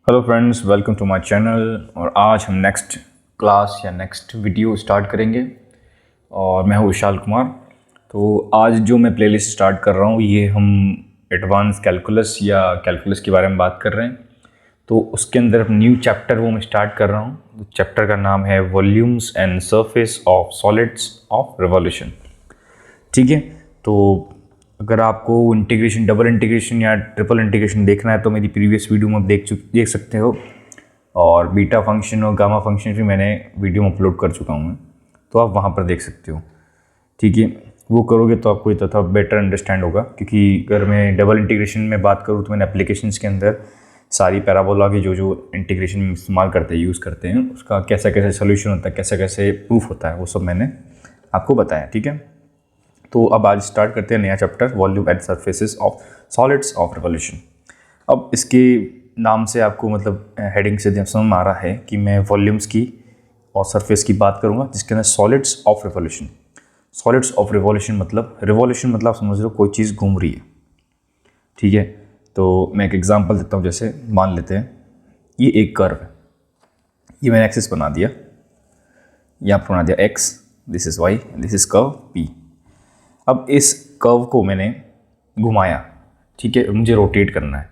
Hello friends, welcome to my channel. और आज हम नेक्स्ट क्लास या नेक्स्ट वीडियो स्टार्ट करेंगे और मैं हूँ विशाल कुमार। तो आज जो मैं प्लेलिस्ट स्टार्ट कर रहा हूँ ये हम एडवांस कैलकुलस या कैलकुलस के बारे में बात कर रहे हैं। तो उसके अंदर न्यू चैप्टर वो मैं स्टार्ट कर रहा हूँ। चैप्टर का नाम है volumes and surface of solids of revolution. ठीक है, तो अगर आपको इंटीग्रेशन, डबल इंटीग्रेशन या ट्रिपल इंटीग्रेशन देखना है तो मेरी प्रीवियस वीडियो में आप देख सकते हो। और बीटा फंक्शन और गामा फंक्शन भी मैंने वीडियो में अपलोड कर चुका हूँ, तो आप वहाँ पर देख सकते हो। ठीक है, वो करोगे तो आपको ये तथा बेटर अंडरस्टैंड होगा। क्योंकि अगर मैं डबल इंटीग्रेशन में बात करूँ तो मैंने एप्लीकेशंस के अंदर सारी पैराबोला की जो इंटीग्रेशन में इस्तेमाल करते हैं, यूज़ करते हैं, उसका कैसा कैसे सोल्यूशन होता है, कैसे कैसे प्रूफ होता है, वो सब मैंने आपको बताया। ठीक है, तो अब आज स्टार्ट करते हैं नया chapter, volume and surfaces of solids of revolution. अब इसके नाम से आपको मतलब हेडिंग से समझ में आ रहा है कि मैं वॉल्यूम्स की और सरफेस की बात करूंगा, जिसके अंदर solids of revolution. Solids of revolution मतलब रिवॉल्यूशन मतलब आप समझ लो कोई चीज़ घूम रही है। ठीक है, तो मैं एक एग्जांपल देता हूँ। जैसे मान लेते हैं ये एक कर्व है, ये मैंने एक्सिस बना दिया, यहाँ पर बना दिया x, this is why, this is curve P. अब इस कर्व को मैंने घुमाया, ठीक है, मुझे रोटेट करना है।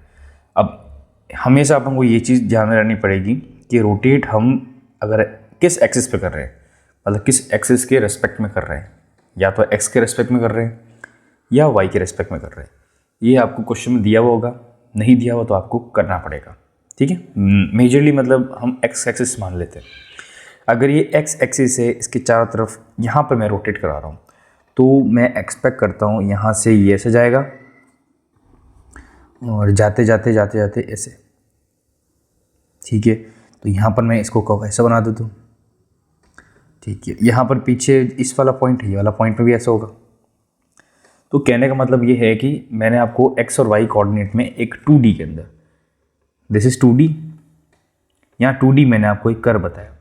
अब हमेशा अपन को ये चीज़ ध्यान में रखनी पड़ेगी कि रोटेट हम अगर किस एक्सिस पे कर रहे हैं, मतलब किस एक्सिस के रेस्पेक्ट में कर रहे हैं, या तो एक्स के रेस्पेक्ट में कर रहे हैं या वाई के रेस्पेक्ट में कर रहे हैं। ये आपको क्वेश्चन में दिया हुआ होगा, नहीं दिया हुआ तो आपको करना पड़ेगा। ठीक है, मेजरली मतलब हम एक्स एक्सिस मान लेते हैं। अगर ये एक्स एक्सिस है, इसके चारों तरफ यहाँ पर मैं रोटेट करा रहा हूँ, तो मैं एक्सपेक्ट करता हूँ यहाँ से ये ऐसे जाएगा और जाते जाते जाते जाते ऐसे। ठीक है, तो यहाँ पर मैं इसको कर्व ऐसा बना देता हूँ। ठीक है, यहाँ पर पीछे इस वाला पॉइंट है, ये वाला पॉइंट में भी ऐसा होगा। तो कहने का मतलब ये है कि मैंने आपको एक्स और वाई कोऑर्डिनेट में एक 2D के अंदर, दिस इज 2D, यहाँ 2D मैंने आपको एक कर्व बताया।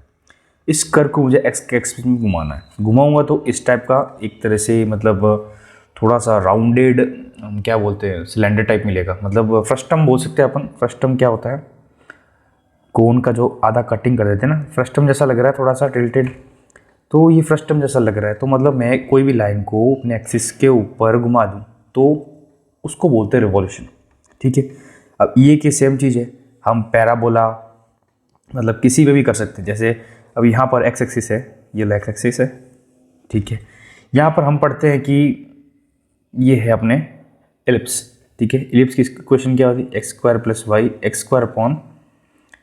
इस कर्व को मुझे एक्स के एक्सिस में घुमाना है। घुमाऊंगा तो इस टाइप का एक तरह से मतलब थोड़ा सा राउंडेड, हम क्या बोलते हैं, सिलेंडर टाइप मिलेगा। मतलब फ्रस्टम बोल सकते हैं अपन। फ्रस्टम क्या होता है, कोन का जो आधा कटिंग कर देते हैं ना, फ्रस्टम जैसा लग रहा है, थोड़ा सा टिल्टेड। तो ये फ्रस्टम जैसा लग रहा है, तो मतलब मैं कोई भी लाइन को अपने एक्सिस के ऊपर घुमा दूँ तो उसको बोलते हैं रिवॉल्यूशन। ठीक है, अब ये की सेम चीज़ है, हम पैराबोला मतलब किसी पे भी कर सकते हैं। जैसे अब यहाँ पर एक्स एक्सिस है, ये एक्स एक्सिस है। ठीक है, यहाँ पर हम पढ़ते हैं कि ये है अपने एलिप्स। ठीक है, एलिप्स की इक्वेशन क्या होती है, x square plus y, x square upon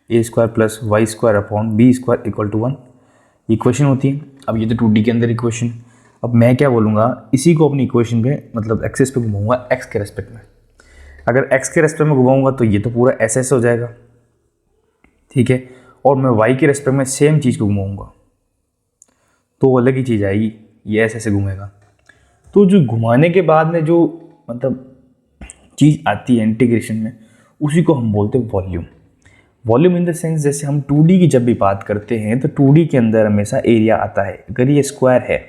A square plus y square upon b square equal to 1, equation होती है। अब ये तो 2D के अंदर इक्वेशन। अब मैं क्या बोलूँगा, इसी को अपनी इक्वेशन पे मतलब एक्सिस पे घुमाऊँगा एक्स के रेस्पेक्ट में। अगर एक्स के रेस्पेक्ट में घुमाऊँगा तो ये तो पूरा ऐसे हो जाएगा। ठीक है, और मैं वाई के रेस्पेक्ट में सेम चीज़ को घुमाऊँगा तो अलग ही चीज़ आएगी, ये ऐसे घूमेगा। तो जो घुमाने के बाद में जो मतलब चीज़ आती है इंटीग्रेशन में, उसी को हम बोलते हैं volume. Volume in the sense, जैसे हम 2D की जब भी बात करते हैं तो 2D के अंदर हमेशा एरिया आता है। अगर ये स्क्वायर है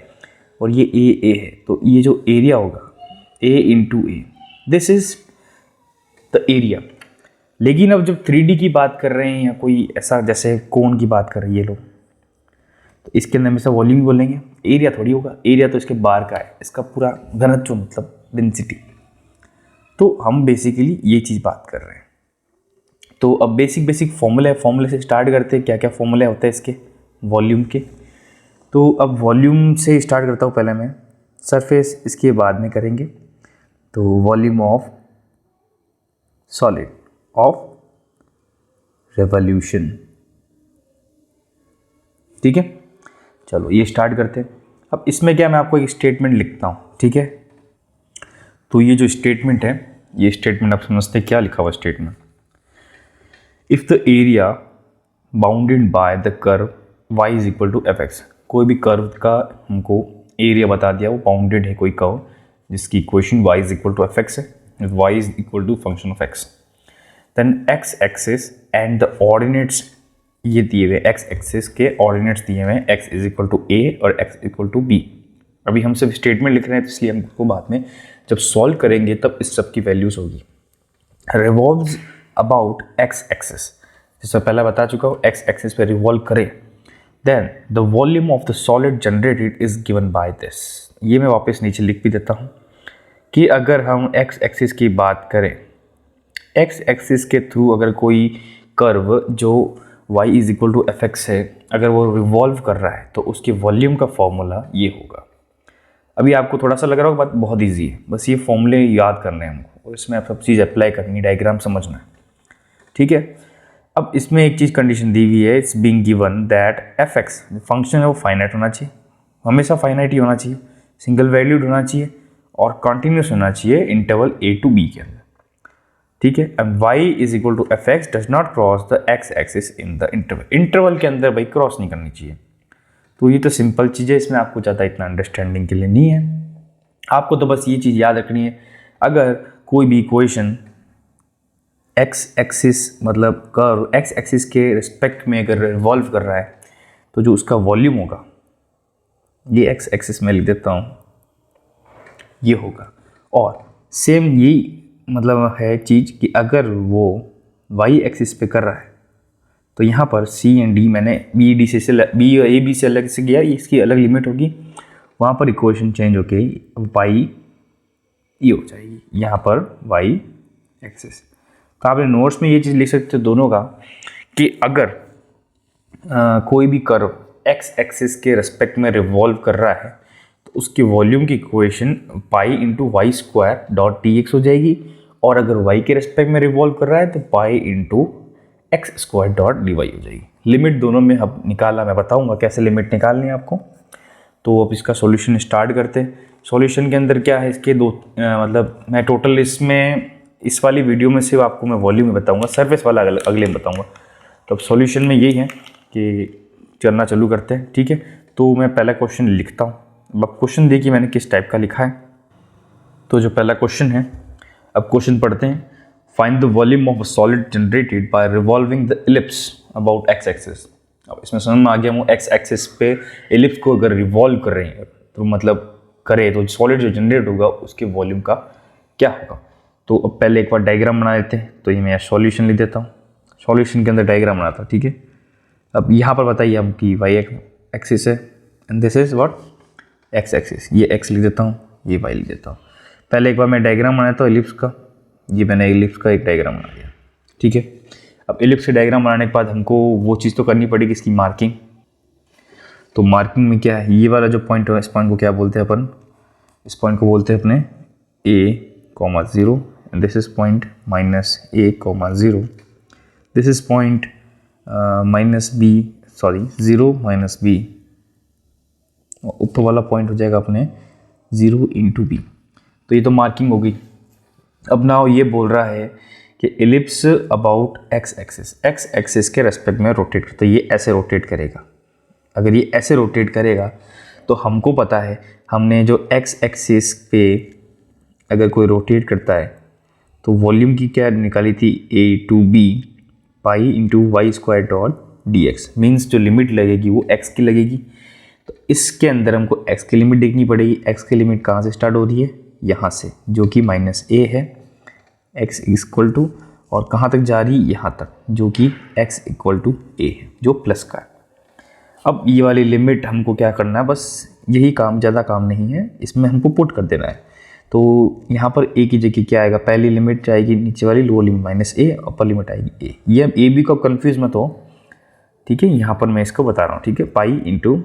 और ये ए है, तो ये जो एरिया होगा A into A, this is the area. लेकिन अब जब 3D की बात कर रहे हैं या कोई ऐसा जैसे कोन की बात कर रहे हैं ये लोग, तो इसके अंदर हमेशा वॉल्यूम ही बोलेंगे, एरिया थोड़ी होगा। एरिया तो इसके बाहर का है, इसका पूरा घनत्व मतलब डेंसिटी। तो हम बेसिकली ये चीज़ बात कर रहे हैं। तो अब बेसिक फॉर्मूले से स्टार्ट करते हैं। क्या क्या फॉर्मूले होते हैं इसके वॉल्यूम के। तो अब वॉल्यूम से स्टार्ट करता हूँ पहले मैं, सरफेस इसके बाद में करेंगे। तो volume of solid of revolution. ठीक है, चलो ये स्टार्ट करते हैं। अब इसमें क्या, मैं आपको एक स्टेटमेंट लिखता हूँ। ठीक है, तो ये जो स्टेटमेंट है, ये स्टेटमेंट आप समझते हैं क्या लिखा हुआ statement. If the area bounded by the curve y is equal to f x, कोई भी कर्व का हमको एरिया बता दिया, वो बाउंडेड है कोई कर्व जिसकी equation y is equal to f x है, y is equal to function of x, then x axis and the ordinates ये दिए हुए, x एक्सिस के ऑर्डिनेट्स दिए हुए हैं, x is equal to a और x इक्वल टू b। अभी हम सिर्फ स्टेटमेंट लिख रहे हैं, तो इसलिए हमको बाद में जब सॉल्व करेंगे तब इस सब की वैल्यूज होगी। रिवॉल्व्स अबाउट x एक्सिस, जैसे पहले बता चुका हूँ, एक्स एक्सिस पे रिवॉल्व करे, then the volume of the solid generated is given by this. ये मैं वापस नीचे लिख भी देता हूँ कि अगर हम एक्स एक्सिस की बात करें, एक्स एक्सिस के थ्रू अगर कोई कर्व जो y is equal to f x है, अगर वो रिवॉल्व कर रहा है तो उसके वॉल्यूम का फॉर्मूला ये होगा। अभी आपको थोड़ा सा लग रहा होगा, बात बहुत ईजी है, बस ये फॉर्मूले याद करने हैं हमको और इसमें आप सब चीज़ अप्लाई करनी है, डायग्राम समझना है, ठीक है। अब इसमें एक चीज़ कंडीशन दी हुई है, it's being given that F x function है वो फाइनाइट होना चाहिए, हमेशा फाइनाइट ही होना चाहिए, सिंगल वैल्यूड होना चाहिए और कंटिन्यूस होना चाहिए इंटरवल a टू b के अंदर, ठीक है। And y is equal to f x does not cross the x axis in the interval, interval के अंदर भाई क्रॉस नहीं करनी चाहिए। तो ये तो सिंपल चीज़ है, इसमें आपको ज़्यादा इतना अंडरस्टैंडिंग के लिए नहीं है, आपको तो बस ये चीज़ याद रखनी है, अगर कोई भी इक्वेशन एक्स एक्सिस मतलब कर्व एक्स एक्सिस के रिस्पेक्ट में अगर रिवॉल्व कर रहा है तो जो उसका वॉल्यूम होगा, ये एक्स एक्सिस में लिख देता हूँ, ये होगा। और सेम यही मतलब है चीज़ कि अगर वो वाई एक्सिस पे कर रहा है तो यहाँ पर सी एंड डी, मैंने बी डी से बी ए बी से अलग से गया, इसकी अलग लिमिट होगी, वहाँ पर इक्वेशन चेंज होके वाई ये हो जाएगी, यहाँ पर वाई एक्सिस। तो आपने नोट्स में ये चीज़ लिख सकते हो दोनों का कि अगर कोई भी कर्व एक्स एक्सिस के रेस्पेक्ट में रिवॉल्व कर रहा है तो उसके वॉल्यूम की equation pi into y square dot D x हो जाएगी, और अगर वाई के रेस्पेक्ट में रिवॉल्व कर रहा है तो pi into x square dot d y हो जाएगी। लिमिट दोनों में अब निकाला, मैं बताऊंगा कैसे लिमिट निकालनी है आपको। तो अब इसका सॉल्यूशन स्टार्ट करते हैं। सॉल्यूशन के अंदर क्या है, इसके दो मतलब मैं टोटल इसमें इस वाली वीडियो में सिर्फ आपको मैं वॉल्यूम में बताऊंगा, सरफेस वाला अगले में बताऊंगा। तो अब सॉल्यूशन में यही है कि चलना चालू करते हैं, ठीक है। तो मैं पहला क्वेश्चन लिखता हूँ। अब क्वेश्चन देखिए मैंने किस टाइप का लिखा है। तो जो पहला क्वेश्चन है, अब क्वेश्चन पढ़ते हैं। Find the volume of a solid generated by revolving the ellipse about x axis. अब इसमें समझ में आ गया, वो एक्स एक्सिस पे इलिप्स को अगर रिवॉल्व कर रहे हैं तो मतलब करे तो सॉलिड जो जनरेट होगा उसके वॉल्यूम का क्या होगा। तो अब पहले एक बार डायग्राम बना लेते हैं। तो ये मैं सॉल्यूशन लिख देता हूँ, सॉल्यूशन के अंदर डायग्राम बनाता हूँ, ठीक है। अब यहाँ पर बताइए हम कि वाई एक्सिस है and this is what x axis, ये एक्स लिख देता हूँ, ये वाई लिख देता हूँ। पहले एक बार मैं डायग्राम बनाता हूँ इलिप्स का, ये मैंने इलिप्स का एक डायग्राम बना दिया, ठीक है। अब इलिप्स के डायग्राम बनाने के बाद हमको वो चीज़ तो करनी पड़ेगी, इसकी मार्किंग। तो मार्किंग में क्या है, ये वाला जो पॉइंट है इस पॉइंट को क्या बोलते हैं अपन, इस पॉइंट को बोलते हैं अपने a,0 and this is point -a,0, this is point -0 -b, ऊपर वाला पॉइंट हो जाएगा अपने 0 × b। तो ये तो मार्किंग होगी। अब नाउ ये बोल रहा है कि इलिप्स अबाउट एक्स एक्सिस के रेस्पेक्ट में रोटेट करता है, ये ऐसे रोटेट करेगा। अगर ये ऐसे रोटेट करेगा तो हमको पता है, हमने जो एक्स एक्सिस पे अगर कोई रोटेट करता है तो वॉल्यूम की क्या निकाली थी, a to b pi into y square dot D x, means जो लिमिट लगेगी वो x की लगेगी। तो इसके अंदर हमको x की लिमिट देखनी पड़ेगी। x की लिमिट कहाँ से स्टार्ट हो रही है, यहाँ से, जो कि -a है, x इक्वल टू, और कहाँ तक जा रही है, यहाँ तक, जो कि x इक्वल टू a है, जो प्लस का है। अब ये वाली लिमिट हमको क्या करना है, बस यही काम, ज़्यादा काम नहीं है, इसमें हमको पुट कर देना है। तो यहाँ पर a की जगह क्या आएगा, पहली लिमिट आएगी नीचे वाली, lower limit -a, upper limit आएगी a। ये अब a b को कंफ्यूज मत हो, ठीक है। यहाँ पर मैं इसको बता रहा हूँ, ठीक है, pi into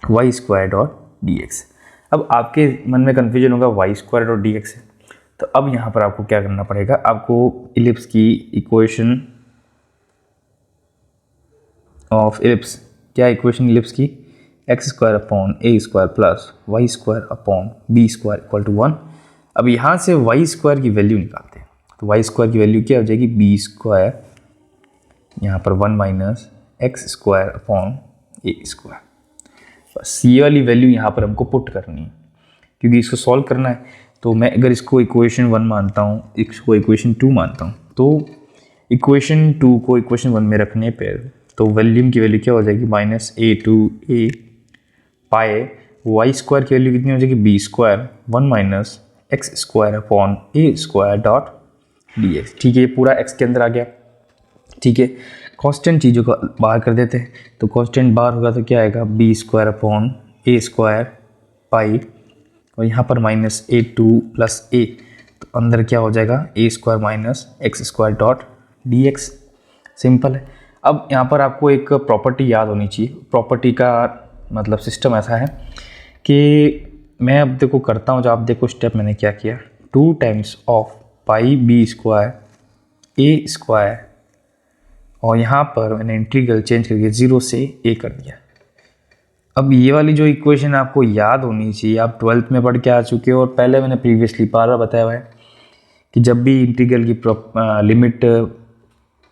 y square dot D x. अब आपके मन में कन्फ्यूजन होगा y square dot D x है, तो अब यहाँ पर आपको क्या करना पड़ेगा, आपको इलिप्स की इक्वेशन ऑफ इलिप्स, क्या इक्वेशन इलिप्स की, x² upon a² plus y² upon b² equal to 1। अब यहाँ से y² की वैल्यू निकालते हैं। तो y² की वैल्यू क्या हो जाएगी, b², यहाँ पर 1 माइनस x² अपॉन a²। बस ये वाली वैल्यू यहाँ पर हमको पुट करनी है, क्योंकि इसको सॉल्व करना है। तो मैं अगर इसको इक्वेशन 1 मानता हूँ, इसको इक्वेशन 2 मानता हूँ, तो इक्वेशन 2 को इक्वेशन 1 में रखने पर तो वॉल्यूम की वैल्यू क्या हो जाएगी, -a to a पाए y² की वैल्यू कितनी हो जाएगी, b² 1 minus x² upon a² dot D x. ठीक है, ये पूरा x के अंदर आ गया। ठीक है। कांस्टेंट चीज़ों को बाहर कर देते हैं, तो कांस्टेंट बाहर होगा तो क्या आएगा, बी स्क्वायर अपॉन ए स्क्वायर पाई, और यहाँ पर minus A to plus A, तो अंदर क्या हो जाएगा, A square minus X square dot D X. Simple है। अब यहाँ पर आपको एक प्रॉपर्टी याद होनी चाहिए। प्रॉपर्टी का मतलब सिस्टम ऐसा है कि मैं अब देखो करता हूँ, जो आप देखो स्टेप मैंने क्या किया, 2 times of pi B square A square, और यहाँ पर मैंने इंटीग्रल चेंज करके 0 से a कर दिया। अब ये वाली जो इक्वेशन आपको याद होनी चाहिए, आप 12th में पढ़ के आ चुके हो, और पहले मैंने प्रीवियसली बार बताया हुआ है कि जब भी इंटीग्रल की लिमिट,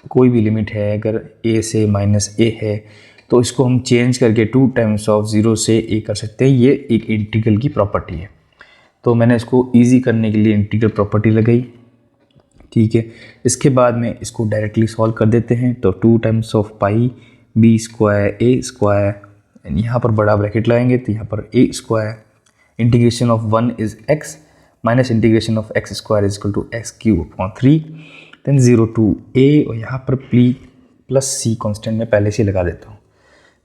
कोई भी लिमिट है, अगर a से माइनस a है तो इसको हम चेंज करके 2 टाइम्स ऑफ 0 से a कर सकते हैं। ये एक इंटीग्रल की प्रॉपर्टी है, तो मैंने इसको ईजी करने के लिए इंटीग्रल प्रॉपर्टी लगाई। ठीक है, इसके बाद में इसको डायरेक्टली सॉल्व कर देते हैं, तो 2 times of pi B square A square, यहाँ पर बड़ा ब्रैकेट लगाएंगे तो यहाँ पर A square, integration of 1 is X minus integration of X square is equal to X cube upon 3, then 0 to A, और यहाँ पर प्लस सी कॉन्स्टेंट में पहले से लगा देता हूँ।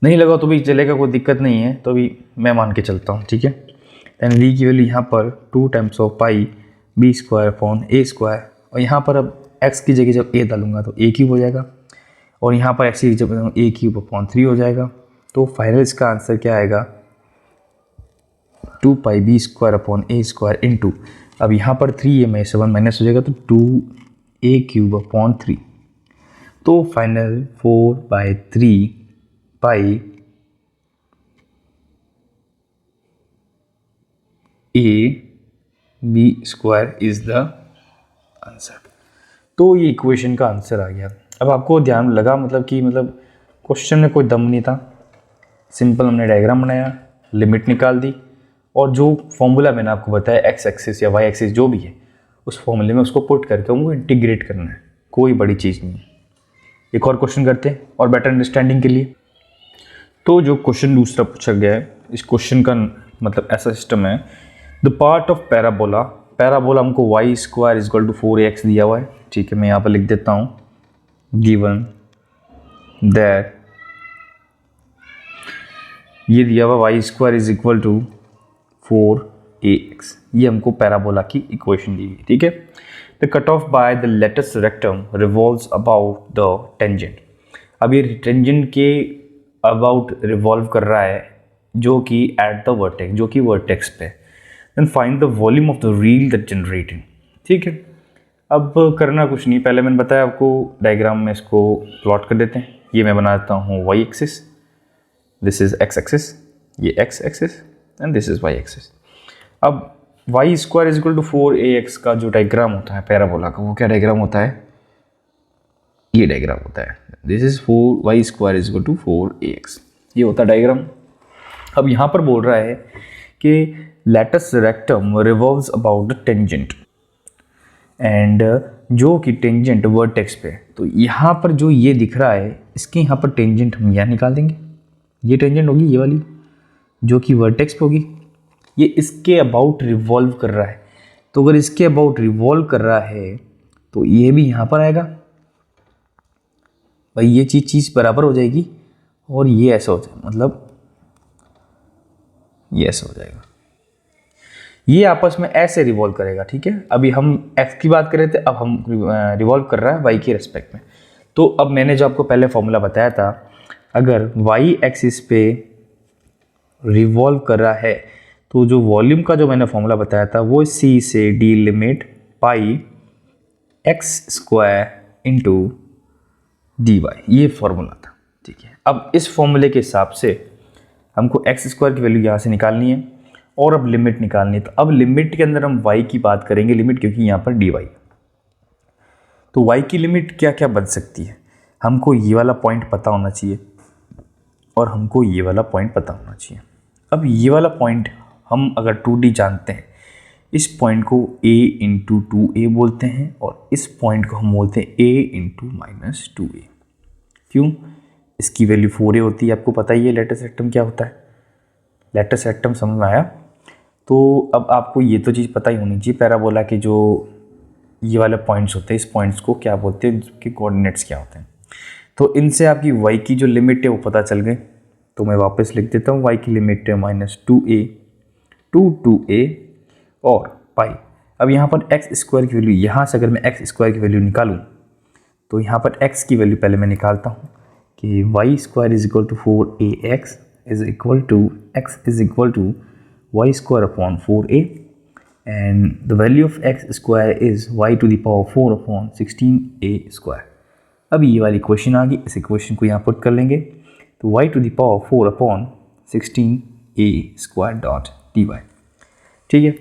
नहीं लगा तो भी चलेगा, कोई दिक्कत नहीं है, तो भी मैं मान के चलता हूँ। ठीक है, देन वी की वैल्यू यहाँ पर 2 times of pi B square upon A square, और यहाँ पर अब x की जगह जब a डालूंगा तो a क्यूब हो जाएगा, और यहाँ पर x की जगह a क्यूब अपॉन 3 हो जाएगा। तो फाइनल इसका आंसर क्या आएगा, 2 पाई बी स्क्वायर अपॉन ए स्क्वायर इंटू, अब यहाँ पर 3 में से 1 माइनस हो जाएगा तो 2 a क्यूब अपॉन 3, तो final 4/3 pi a b square is the answer. तो ये इक्वेशन का आंसर आ गया। अब आपको ध्यान लगा मतलब कि क्वेश्चन में कोई दम नहीं था, सिंपल हमने डायग्राम बनाया, लिमिट निकाल दी, और जो फॉर्मूला मैंने आपको बताया एक्स एक्सिस या वाई एक्सिस जो भी है, उस फॉर्मूले में उसको पुट करके हमको इंटीग्रेट करना है, कोई बड़ी चीज़ नहीं है। एक और क्वेश्चन करते हैं और बेटर अंडरस्टैंडिंग के लिए। तो जो क्वेश्चन दूसरा पूछा गया है, इस क्वेश्चन का मतलब ऐसा सिस्टम है, the part of parabola, parabola हमको Y square is equal to 4ax दिया हुआ है। ठीक है, मैं यहाँ पर लिख देता हूँ, गिवन दैट ये दिया हुआ y square is equal to 4ax, ये हमको पैराबोला की इक्वेशन दी हुई। ठीक है, the cut off by the latus rectum revolves about the tangent, अब ये टेंजेंट के अबाउट रिवॉल्व कर रहा है, जो कि एट द वर्टेक्स, जो कि वर्टेक्स पे। Then find the volume of the reel that generated. ठीक है, अब करना कुछ नहीं, पहले मैंने बताया आपको, डायग्राम में इसको प्लॉट कर देते हैं। ये मैं बना देता हूँ Y axis, this is X axis, ये X axis and this is Y axis. अब Y square is equal to 4ax का जो डायग्राम होता है पैराबोला का, वो क्या डायग्राम होता है, ये डायग्राम होता है, this is 4y square is equal to 4ax, ये होता है डायग्राम। अब यहाँ पर बोल रहा है कि latus rectum revolves about the tangent, and जो कि टेंजेंट वर्टेक्स पे, तो यहाँ पर जो ये दिख रहा है, इसके यहाँ पर टेंजेंट हम यहाँ निकाल देंगे, ये टेंजेंट होगी ये वाली जो कि वर्टेक्स पे होगी, ये इसके अबाउट रिवॉल्व कर रहा है, तो अगर इसके अबाउट रिवॉल्व कर रहा है तो ये भी यहाँ पर आएगा भाई, ये चीज़ बराबर हो जाएगी, और ये ऐसा हो जाएगा, मतलब ये ऐसा हो जाएगा, ये आपस में ऐसे रिवॉल्व करेगा। ठीक है, अभी हम x की बात कर रहे थे, अब हम रिवॉल्व कर रहा है y के रिस्पेक्ट में। तो अब मैंने जो आपको पहले फॉर्मूला बताया था, अगर y एक्सिस पे रिवॉल्व कर रहा है, तो जो वॉल्यूम का जो मैंने फॉर्मूला बताया था वो c से d लिमिट पाई x स्क्वायर इंटू dy, ये फॉर्मूला था। ठीक है, अब इस फॉर्मूले के हिसाब से हमको x स्क्वायर की वैल्यू यहाँ से निकालनी है, और अब लिमिट निकालनी है। तो अब लिमिट के अंदर हम y की बात करेंगे, लिमिट, क्योंकि यहाँ पर dy, तो y की लिमिट क्या क्या बन सकती है, हमको ये वाला पॉइंट पता होना चाहिए, और हमको ये वाला पॉइंट पता होना चाहिए। अब ये वाला पॉइंट हम अगर 2D जानते हैं, इस पॉइंट को a इंटू 2a बोलते हैं, और इस पॉइंट को हम बोलते हैं a इंटू माइनस 2a। क्यों, इसकी वैल्यू 4a होती है, आपको पता ही है लेटेस्ट रेक्टम क्या होता है, लेटेस्ट रेक्टम समझ में आया। तो अब आपको ये तो चीज़ पता ही होनी चाहिए, पैराबोला के जो ये वाले पॉइंट्स होते हैं, इस पॉइंट्स को क्या बोलते हैं, इसके कोऑर्डिनेट्स क्या होते हैं। तो इनसे आपकी y की जो लिमिट है वो पता चल गई। तो मैं वापस लिख देता हूँ, y की लिमिट है -2a टू 2a और पाई। अब यहाँ पर एक्स स्क्वायर की वैल्यू, यहाँ से अगर मैं एक्स स्क्वायर की वैल्यू निकालूँ तो यहाँ पर x की वैल्यू पहले मैं निकालता हूँ कि y square is equal to 4ax is equal to x is equal to y square upon 4a and the value of x square is y to the power 4 upon 16a square. अब ये वाली equation आ गई, इस equation को यहाँ put कर लेंगे तो y to the power 4 upon 16a square dot dy। ठीक है,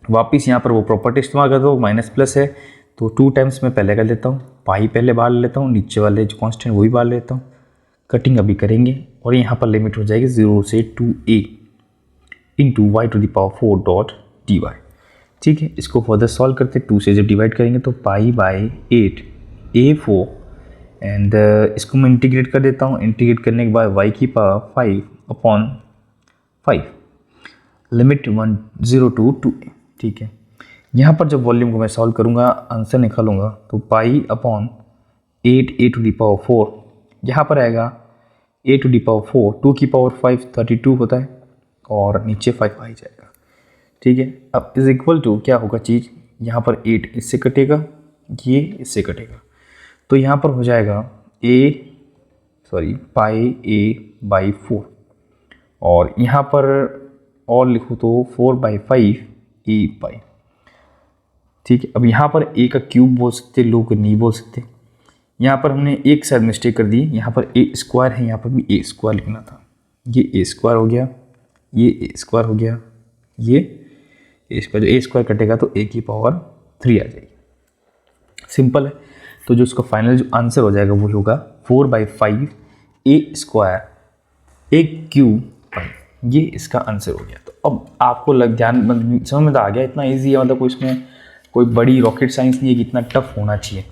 वापिस यहाँ पर वो प्रॉपर्टी इस्तेमाल कर दो, माइनस प्लस है तो 2 टाइम्स मैं पहले कर लेता हूँ, पाई पहले बाहर लेता हूँ, नीचे वाले जो कांस्टेंट वो भी बाहर लेता हूँ, कटिंग अभी करेंगे और यहाँ पर लिमिट हो जाएगी 0 से 2a into y to the power 4 dot d y. ठीक है, इसको फर्दर सॉल्व करते 2 से जब डिवाइड करेंगे तो पाई बाई 8a4 एंड इसको मैं इंटीग्रेट कर देता हूँ। इंटीग्रेट करने के बाद y की power 5 upon 5 limit 0 to 2a। ठीक है, यहाँ पर जब वॉल्यूम को मैं सॉल्व करूँगा आंसर निकालूंगा तो pi upon 8a to the power 4, यहाँ पर आएगा a टू द पावर 4, 2 की पावर 5 32 होता है और नीचे 5 आ ही जाएगा। ठीक है, अब इज इक्वल टू क्या होगा चीज़, यहाँ पर 8 इससे कटेगा, ये इससे कटेगा तो यहाँ पर हो जाएगा पाई a बाई 4 और यहाँ पर और लिखूँ तो 4/5 a पाई। ठीक है, अब यहाँ पर a का क्यूब बोल सकते, लोग नहीं बोल सकते। यहाँ पर हमने एक साइड मिस्टेक कर दी, यहाँ पर a स्क्वायर है, यहाँ पर भी a स्क्वायर लिखना था। ये a स्क्वायर हो गया, ये a स्क्वायर हो गया, ये a स्क्वायर, जो a स्क्वायर कटेगा तो a की पावर 3 आ जाएगी। सिंपल है, तो जो उसका फाइनल जो आंसर हो जाएगा वो होगा 4/5 a स्क्वायर a क्यूब पाई। ये इसका आंसर हो गया। तो अब आपको समझ में तो आ गया, इतना ईजी है, मतलब कोई इसमें कोई बड़ी रॉकेट साइंस नहीं है कि इतना टफ होना चाहिए।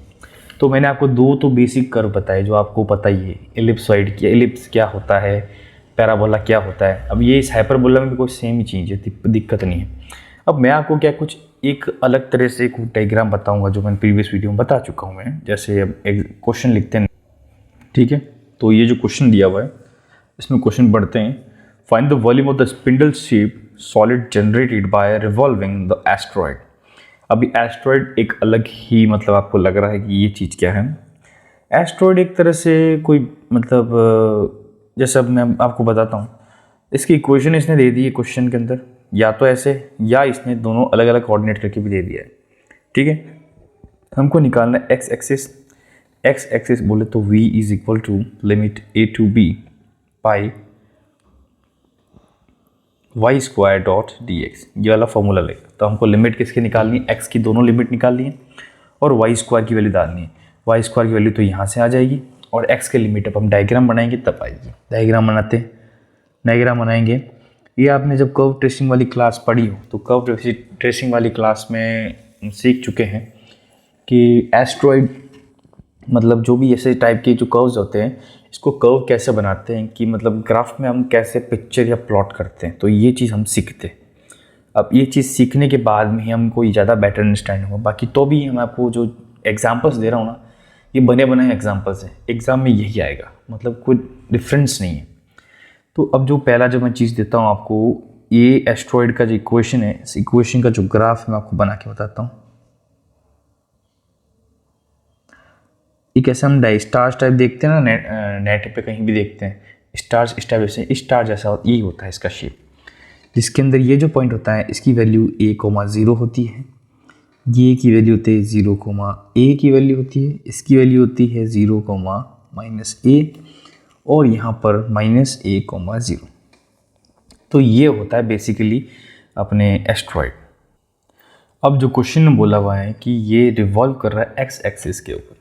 तो मैंने आपको 2 तो बेसिक कर्व बताए जो आपको पता ही है, एलिप्सॉइड की, एलिप्स क्या होता है, पैराबोला क्या होता है। अब ये इस हाइपरबोला में भी कोई सेम ही चीज़ है, दिक्कत नहीं है। अब मैं आपको क्या कुछ एक अलग तरह से एक डायग्राम बताऊंगा जो मैंने प्रीवियस वीडियो में बता चुका हूँ मैं। जैसे अब एक क्वेश्चन लिखते हैं, ठीक है, तो ये जो क्वेश्चन दिया हुआ है इसमें क्वेश्चन पढ़ते हैं, find the volume of the spindle shape solid generated by revolving the asteroid. अभी एस्ट्रॉयड एक अलग ही, मतलब आपको लग रहा है कि ये चीज़ क्या है। एस्ट्रॉयड एक तरह से कोई मतलब, जैसे अब मैं आपको बताता हूँ, इसकी इक्वेशन इसने दे दी है क्वेश्चन के अंदर, या तो ऐसे या इसने दोनों अलग अलग कोऑर्डिनेट करके भी दे दिया है। ठीक है, हमको निकालना है एक्स एक्सिस बोले तो v is equal to limit a to b pi y square dot D x, ये वाला फॉर्मूला लेगा। तो हमको लिमिट किसकी निकालनी है, एक्स की दोनों लिमिट निकालनी है और वाई स्क्वायर की वैल्यू डालनी है। वाई स्क्वायर की वैल्यू तो यहाँ से आ जाएगी और एक्स की लिमिट अब हम डायग्राम बनाएंगे तब आएगी। डायग्राम बनाएंगे। ये आपने जब कर्व ट्रेसिंग वाली क्लास पढ़ी हो तो कर्व ट्रेसिंग वाली क्लास में सीख चुके हैं कि एस्ट्रॉयड मतलब जो भी ऐसे टाइप के जो कर्व्स होते हैं इसको कर्व कैसे बनाते हैं, कि मतलब ग्राफ में हम कैसे पिक्चर या प्लॉट करते हैं, तो ये चीज़ हम सीखते हैं। अब ये चीज़ सीखने के बाद में ही हमको ज़्यादा बेटर अंडरस्टैंड होगा। बाकी तो भी मैं आपको जो एग्जांपल्स दे रहा हूँ ना, ये बने बनाए एग्जांपल्स हैं, एग्ज़ाम में यही आएगा, मतलब कोई डिफरेंस नहीं है। तो अब जो पहला जो मैं चीज़ देता हूँ आपको, ये एस्ट्रॉयड का जो इक्वेशन है, इस इक्वेशन का जो ग्राफ मैं आपको बना के बताता हूँ। एक ऐसा हम स्टार टाइप देखते हैं ना, नेट पे कहीं भी देखते हैं स्टार जैसा यही होता है इसका शेप, जिसके अंदर ये जो पॉइंट होता है इसकी वैल्यू a,0 होती है, ये की वैल्यू होती है 0,a की वैल्यू होती है, इसकी वैल्यू होती है 0,-a और यहाँ पर -a,0। तो ये होता है बेसिकली अपने एस्ट्रॉयड। अब जो क्वेश्चन में बोला हुआ है कि ये रिवॉल्व कर रहा है एक्स एक्सिस के ऊपर,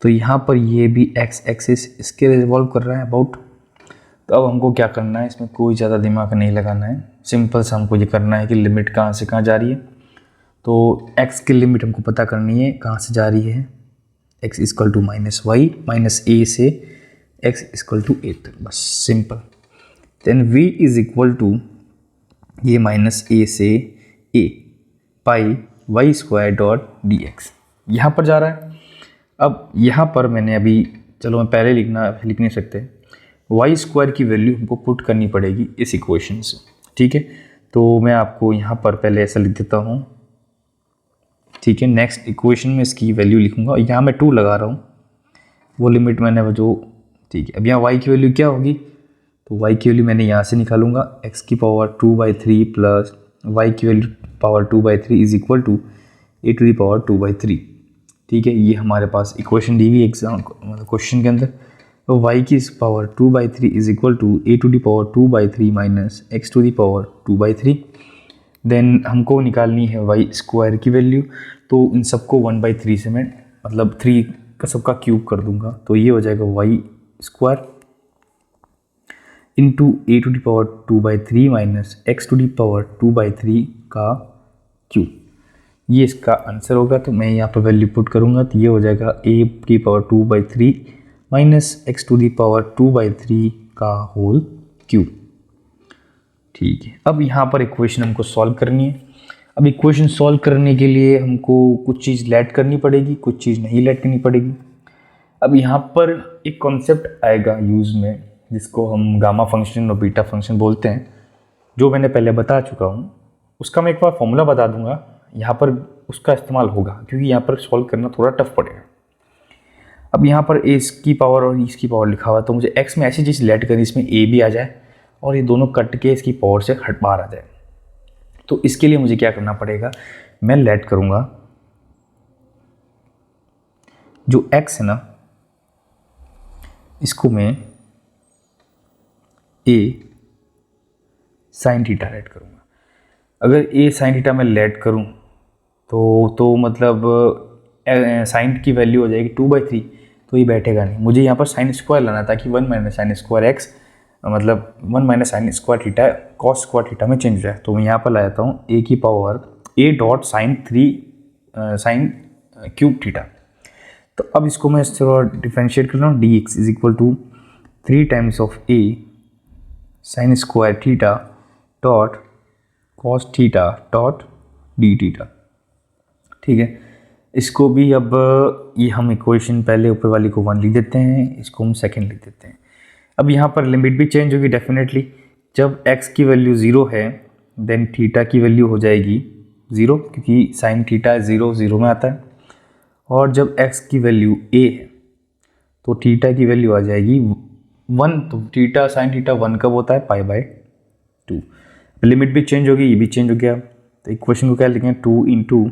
तो यहाँ पर ये भी एक्स एक्सिस इसके रिवॉल्व कर रहा है अबाउट। तो अब हमको क्या करना है, इसमें कोई ज़्यादा दिमाग नहीं लगाना है, सिंपल सा हमको ये करना है कि लिमिट कहाँ से कहाँ जा रही है। तो x की लिमिट हमको पता करनी है कहाँ से जा रही है, x equal to -y -a से x इक्वल टू a तक, बस simple. Then v is equal to ये -a से a pi y square dot D x, यहाँ पर जा रहा है। अब यहाँ पर मैंने अभी, चलो मैं पहले लिख नहीं सकते, वाई स्क्वायर की वैल्यू हमको पुट करनी पड़ेगी इस इक्वेशन से, ठीक है। तो मैं आपको यहाँ पर पहले ऐसा लिख देता हूँ, ठीक है। नेक्स्ट इक्वेशन में इसकी वैल्यू लिखूँगा, यहाँ मैं 2 लगा रहा हूँ, वो लिमिट मैंने वो जो, ठीक है। अब यहाँ y की वैल्यू क्या होगी, तो y की वैल्यू मैंने यहाँ से निकालूंगा, x की पावर 2/3 प्लस y की value power 2/3 is equal to a to the power 2/3, ठीक है। ये हमारे पास इक्वेशन दी हुई एग्जाम मतलब क्वेश्चन के अंदर। तो y की power 2/3 is equal to a to the power 2/3 minus x to the power 2/3। Then हमको निकालनी है y स्क्वायर की वैल्यू, तो इन सबको 1/3 से मैं मतलब 3 का सबका क्यूब कर दूंगा, तो ये हो जाएगा y square into a to the power 2/3 minus x to the power 2/3 का क्यूब। ये इसका आंसर होगा। तो मैं यहाँ पर वैल्यू पुट करूँगा, तो ये हो जाएगा a की power 2/3 minus x to the power 2/3 का होल क्यूब, ठीक है। अब यहाँ पर इक्वेशन हमको सॉल्व करनी है। अब इक्वेशन सॉल्व करने के लिए हमको कुछ चीज़ लेट करनी पड़ेगी, कुछ चीज़ नहीं लेट करनी पड़ेगी। अब यहाँ पर एक कॉन्सेप्ट आएगा यूज़ में, जिसको हम गामा फंक्शन और बीटा फंक्शन बोलते हैं, जो मैंने पहले बता चुका हूँ। उसका मैं एक बार फॉर्मूला बता दूंगा, यहाँ पर उसका इस्तेमाल होगा, क्योंकि यहाँ पर सॉल्व करना थोड़ा टफ पड़ेगा। अब यहाँ पर a की पावर और इसकी पावर लिखा हुआ है, तो मुझे x में ऐसी चीज़ लेट करनी इसमें a भी आ जाए और ये दोनों कट के इसकी पावर से हट बाहर आ जाए। तो इसके लिए मुझे क्या करना पड़ेगा, मैं लेट करूँगा जो x है ना, इसको मैं a साइन थीटा लेट करूँगा। अगर a साइन थीटा मैं लेट करूँ तो मतलब साइन की वैल्यू हो जाएगी 2/3, तो ये बैठेगा नहीं। मुझे यहाँ पर साइन स्क्वायर लाना था कि 1 माइनस साइन स्क्वायर एक्स, मतलब 1 minus sign square theta cos square theta में चेंज हो जाए। तो मैं यहाँ पर ला जाता हूँ a की power a dot sine cube theta. तो अब इसको मैं थोड़ा डिफ्रेंशिएट कर रहा हूँ, dx is equal to 3 times of a sine square theta dot cos theta dot d theta, ठीक है। इसको भी अब ये हम इक्वेशन पहले ऊपर वाली को 1 लिख देते हैं, इसको हम सेकंड लिख देते हैं। अब यहाँ पर लिमिट भी चेंज होगी डेफिनेटली। जब x की वैल्यू 0 है देन थीटा की वैल्यू हो जाएगी 0, क्योंकि साइन थीटा 0 में आता है। और जब x की वैल्यू a है तो थीटा की वैल्यू आ जाएगी 1, तो थीटा साइन थीटा 1 कब होता है, π/2। लिमिट भी चेंज होगी, ये भी चेंज हो गया। तो इक्वेशन को क्या लिखेंगे, 2 इंटू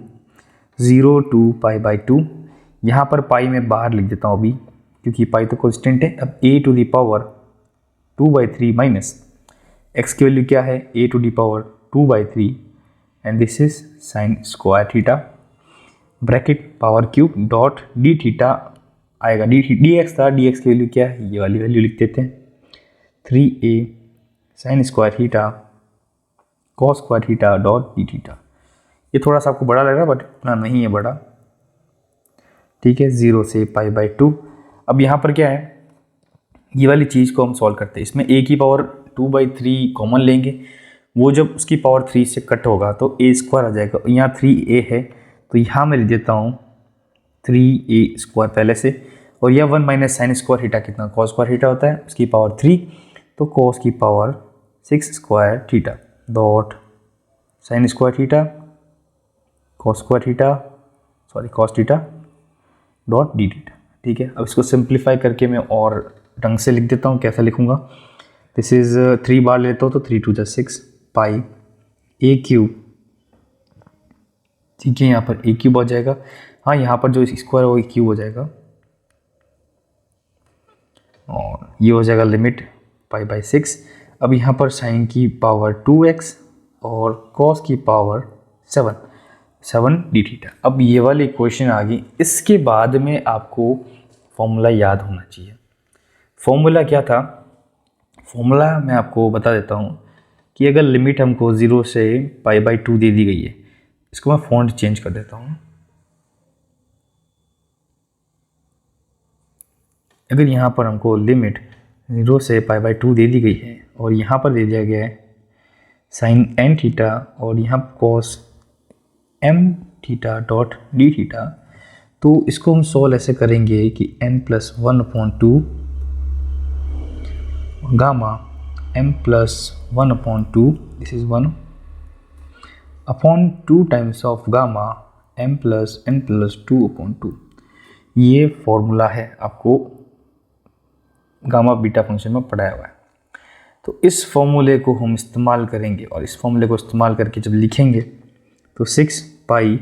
0 टू π/2। यहाँ पर पाई मैं बाहर लिख देता हूँ अभी, क्योंकि पाई तो कांस्टेंट है। अब a to the power 2/3 minus x की वैल्यू क्या है, a to the power 2/3 and this is sine square theta bracket power cube dot d theta आएगा, डी एक्स था, डी एक्स की वैल्यू क्या है, ये वाली वैल्यू लिख देते हैं 3a sine square theta cos square theta dot d theta. ये थोड़ा सा आपको बड़ा लग रहा है बट इतना नहीं है बड़ा, ठीक है। 0 से π/2। अब यहाँ पर क्या है, ये वाली चीज़ को हम सॉल्व करते हैं। इसमें a की पावर 2/3 कॉमन लेंगे, वो जब उसकी पावर 3 से कट होगा तो a स्क्वायर आ जाएगा। यहाँ 3a है तो यहाँ मैं लिख देता हूँ 3a स्क्वायर पहले से, और यह 1 माइनस साइन स्क्वायर थीटा कितना, कॉस स्क्वायर थीटा होता है, उसकी पावर 3, तो कॉस की power 6 square theta dot sign square theta cos square theta cos theta dot d theta, ठीक है। अब इसको सिंप्लीफाई करके मैं और ढंग से लिख देता हूँ। कैसा लिखूँगा, दिस इज 3 बार लेता हूँ तो 3 टू 6 पाई a क्यूब, ठीक है। यहाँ पर a क्यूब हो जाएगा, हाँ यहाँ पर जो स्क्वायर हो क्यूब हो जाएगा, और ये हो जाएगा लिमिट π/6। अब यहाँ पर साइन की पावर 2x और कॉस की पावर 7 डी थीटा। अब ये वाली इक्वेशन आ गई। इसके बाद में आपको फॉर्मूला याद होना चाहिए। फॉर्मूला क्या था, फॉर्मूला मैं आपको बता देता हूँ कि अगर लिमिट हमको 0 से π/2 दे दी गई है, इसको मैं फॉन्ट चेंज कर देता हूँ। अगर यहाँ पर हमको लिमिट 0 से π/2 दे दी गई है और यहाँ पर दे दिया गया है साइन n थीटा और यहाँ cos m theta dot d theta, तो इसको हम सॉल्व ऐसे करेंगे कि n+1/2 gamma m+1/2 this is 1/2 times of gamma m+n+2/2। ये फॉर्मूला है, आपको गामा बीटा फंक्शन में पढ़ाया हुआ है। तो इस फॉर्मूले को हम इस्तेमाल करेंगे और इस फॉर्मूले को इस्तेमाल करके जब लिखेंगे तो 6 पाई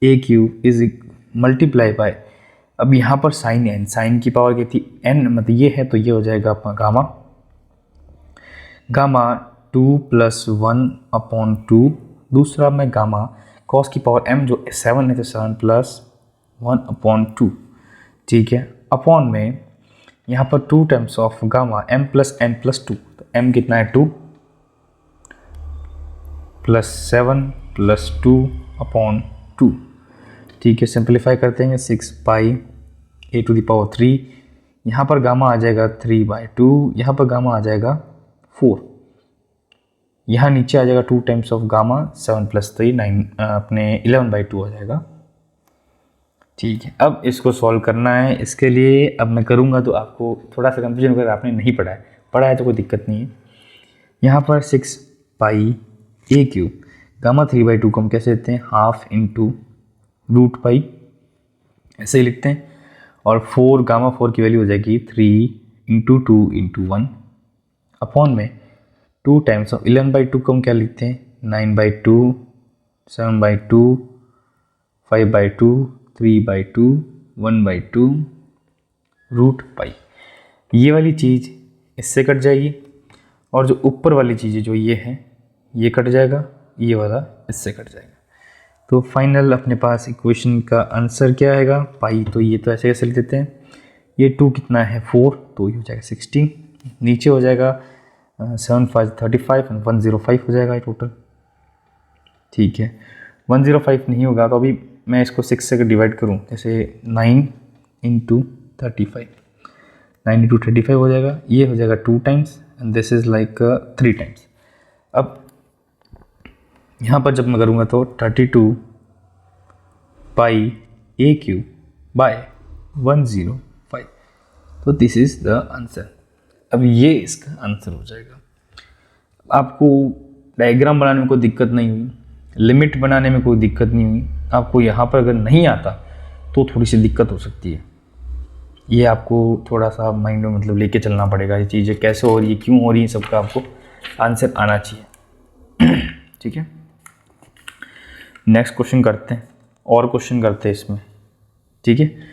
ए क्यू इज मल्टीप्लाई बाय, अब यहाँ पर साइन एन, साइन की पावर कितनी एन, मतलब ये है तो ये हो जाएगा अपना गामा 2 + 1/2। दूसरा में गामा कॉस की पावर m जो 7 है तो 7 + 1/2, ठीक है, अपॉन में यहाँ पर 2 टाइम्स ऑफ गामा m+n+2, तो m कितना है 2 + 7 + 2/2, ठीक है। सिंप्लीफाई करते हैं 6 पाई a⁻3, यहाँ पर गामा आ जाएगा 3/2, यहाँ पर गामा आ जाएगा 4, यहाँ नीचे आ जाएगा 2 टाइम्स ऑफ गामा 7 + 3 9 अपने 11/2 हो जाएगा, ठीक है। अब इसको सॉल्व करना है, इसके लिए अब मैं करूँगा तो आपको थोड़ा सा कंफ्यूजन अगर आपने नहीं पढ़ा है तो कोई दिक्कत नहीं है। यहाँ पर 6 पाई ए क्यू गामा 3/2 को हम कैसे लिखते हैं, हाफ इंटू रूट पाई, ऐसे ही लिखते हैं। और 4 गामा 4 की वैल्यू हो जाएगी 3 × 2 × 1 अपॉन में 2 टाइम्स ऑफ 11/2 को हम क्या लिखते हैं 9/2, 7/2, 5/2, 3/2, 1/2 रूट पाई। ये वाली चीज़ इससे कट जाएगी और जो ऊपर वाली चीज़ है जो ये है ये कट जाएगा, ये वाला इससे कट जाएगा। तो फाइनल अपने पास इक्वेशन का आंसर क्या आएगा, पाई, तो ये तो ऐसे ऐसे लिख देते हैं, ये 2 कितना है 4, तो ये हो जाएगा 16, नीचे हो जाएगा 7 5 35 और 105 हो जाएगा टोटल, ठीक है। 105 नहीं होगा तो अभी मैं इसको 6 से डिवाइड करूं, जैसे 9 × 35, 9 × 35 हो जाएगा, ये हो जाएगा 2 times and this is like 3 times. अब यहाँ पर जब मैं करूँगा तो 32 पाई ए क्यू बाय 105, तो दिस इज़ द आंसर। अब ये इसका आंसर हो जाएगा। आपको डायग्राम बनाने में कोई दिक्कत नहीं हुई, लिमिट बनाने में कोई दिक्कत नहीं हुई, आपको यहाँ पर अगर नहीं आता तो थोड़ी सी दिक्कत हो सकती है। ये आपको थोड़ा सा माइंड में मतलब लेके चलना पड़ेगा, ये चीज़ें कैसे हो रही है, क्यों हो रही है, सबका आपको आंसर आना चाहिए, ठीक है। नेक्स्ट क्वेश्चन करते हैं, और क्वेश्चन करते हैं इसमें, ठीक है।